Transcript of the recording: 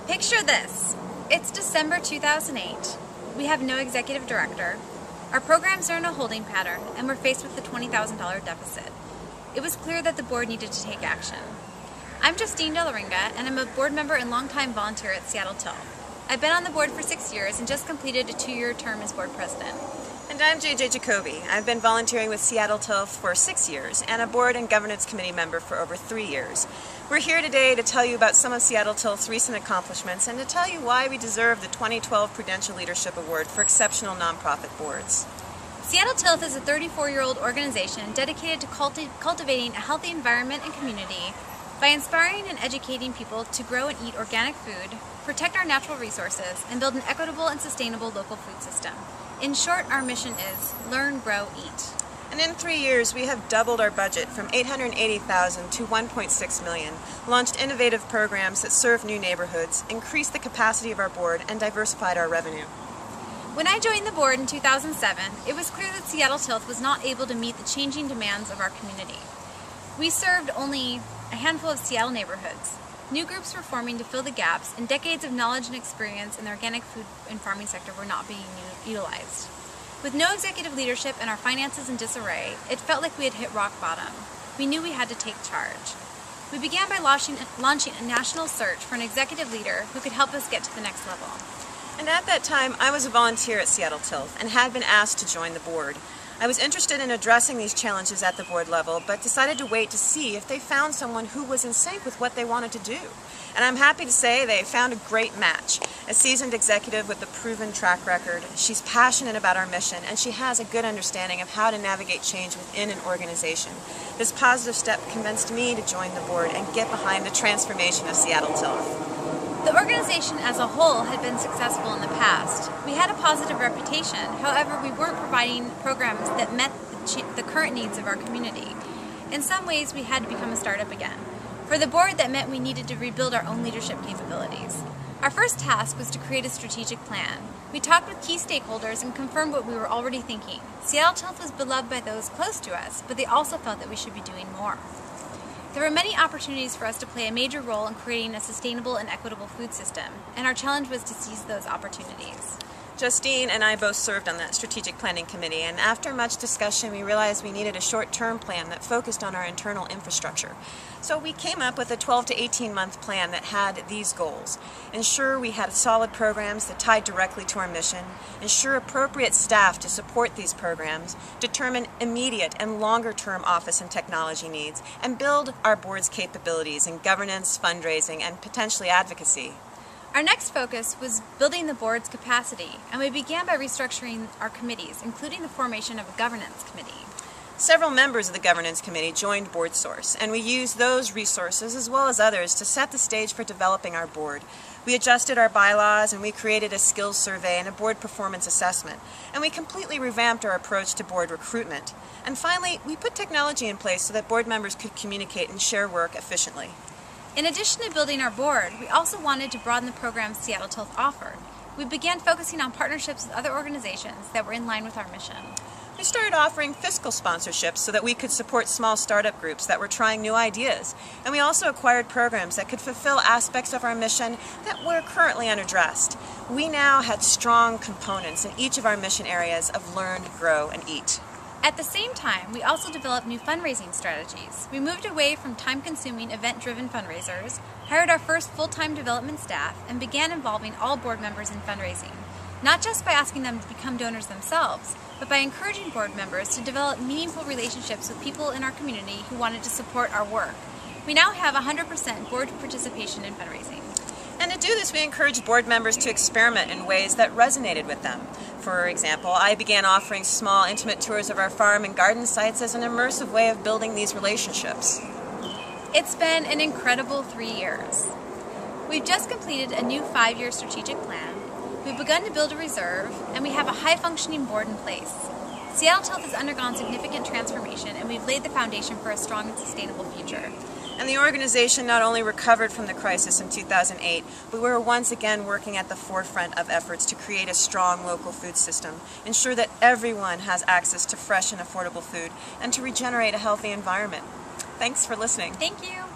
Picture this. It's December 2008. We have no executive director. Our programs are in a holding pattern, and we're faced with a $20,000 deficit. It was clear that the board needed to take action. I'm Justine Delaringa, and I'm a board member and longtime volunteer at Seattle Tilth. I've been on the board for 6 years and just completed a 2-year term as board president. And I'm JJ Jacoby. I've been volunteering with Seattle Tilth for 6 years and a board and governance committee member for over 3 years. We're here today to tell you about some of Seattle Tilth's recent accomplishments and to tell you why we deserve the 2012 Prudential Leadership Award for Exceptional Nonprofit Boards. Seattle Tilth is a 34-year-old organization dedicated to cultivating a healthy environment and community by inspiring and educating people to grow and eat organic food, protect our natural resources, and build an equitable and sustainable local food system. In short, our mission is learn, grow, eat. And in 3 years, we have doubled our budget from $880,000 to $1.6 million, launched innovative programs that serve new neighborhoods, increased the capacity of our board, and diversified our revenue. When I joined the board in 2007, it was clear that Seattle Tilth was not able to meet the changing demands of our community. We served only a handful of Seattle neighborhoods. New groups were forming to fill the gaps, and decades of knowledge and experience in the organic food and farming sector were not being utilized. With no executive leadership and our finances in disarray, it felt like we had hit rock bottom. We knew we had to take charge. We began by launching a national search for an executive leader who could help us get to the next level. And at that time, I was a volunteer at Seattle Tilth and had been asked to join the board. I was interested in addressing these challenges at the board level, but decided to wait to see if they found someone who was in sync with what they wanted to do. And I'm happy to say they found a great match. A seasoned executive with a proven track record, she's passionate about our mission, and she has a good understanding of how to navigate change within an organization. This positive step convinced me to join the board and get behind the transformation of Seattle Tilth. The organization as a whole had been successful in the past. We had a positive reputation, however, we weren't providing programs that met the current needs of our community. In some ways, we had to become a startup again. For the board, that meant we needed to rebuild our own leadership capabilities. Our first task was to create a strategic plan. We talked with key stakeholders and confirmed what we were already thinking. Seattle Tilth was beloved by those close to us, but they also felt that we should be doing more. There were many opportunities for us to play a major role in creating a sustainable and equitable food system, and our challenge was to seize those opportunities. Justine and I both served on that strategic planning committee, and after much discussion we realized we needed a short-term plan that focused on our internal infrastructure. So we came up with a 12 to 18-month plan that had these goals. Ensure we had solid programs that tied directly to our mission, ensure appropriate staff to support these programs, determine immediate and longer-term office and technology needs, and build our board's capabilities in governance, fundraising, and potentially advocacy. Our next focus was building the board's capacity, and we began by restructuring our committees, including the formation of a governance committee. Several members of the governance committee joined BoardSource, and we used those resources as well as others to set the stage for developing our board. We adjusted our bylaws, and we created a skills survey and a board performance assessment, and we completely revamped our approach to board recruitment. And finally, we put technology in place so that board members could communicate and share work efficiently. In addition to building our board, we also wanted to broaden the programs Seattle Tilth offered. We began focusing on partnerships with other organizations that were in line with our mission. We started offering fiscal sponsorships so that we could support small startup groups that were trying new ideas. And we also acquired programs that could fulfill aspects of our mission that were currently unaddressed. We now had strong components in each of our mission areas of learn, grow, and eat. At the same time, we also developed new fundraising strategies. We moved away from time-consuming, event-driven fundraisers, hired our first full-time development staff, and began involving all board members in fundraising. Not just by asking them to become donors themselves, but by encouraging board members to develop meaningful relationships with people in our community who wanted to support our work. We now have 100% board participation in fundraising. And to do this, we encouraged board members to experiment in ways that resonated with them. For example, I began offering small, intimate tours of our farm and garden sites as an immersive way of building these relationships. It's been an incredible 3 years. We've just completed a new 5-year strategic plan. We've begun to build a reserve, and we have a high-functioning board in place. Seattle Tilth has undergone significant transformation, and we've laid the foundation for a strong and sustainable future. And the organization not only recovered from the crisis in 2008, but we were once again working at the forefront of efforts to create a strong local food system, ensure that everyone has access to fresh and affordable food, and to regenerate a healthy environment. Thanks for listening. Thank you.